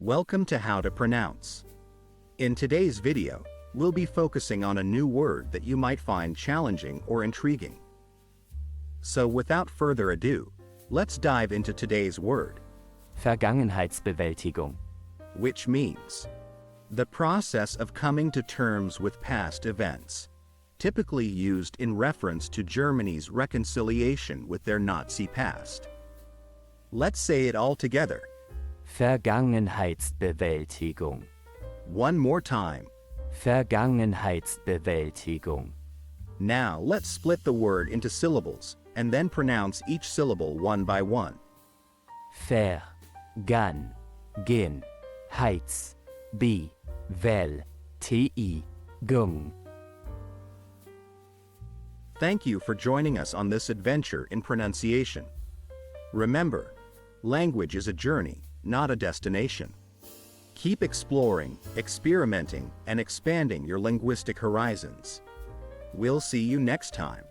Welcome to How to Pronounce. In today's video, we'll be focusing on a new word that you might find challenging or intriguing. So without further ado, let's dive into today's word, Vergangenheitsbewältigung. which means the process of coming to terms with past events, typically used in reference to Germany's reconciliation with their Nazi past. Let's say it all together. Vergangenheitsbewältigung. One more time. Vergangenheitsbewältigung. Now let's split the word into syllables and then pronounce each syllable one by one. Vergangenheitsbewältigung. Thank you for joining us on this adventure in pronunciation. Remember, language is a journey, not a destination. Keep exploring, experimenting, and expanding your linguistic horizons. We'll see you next time.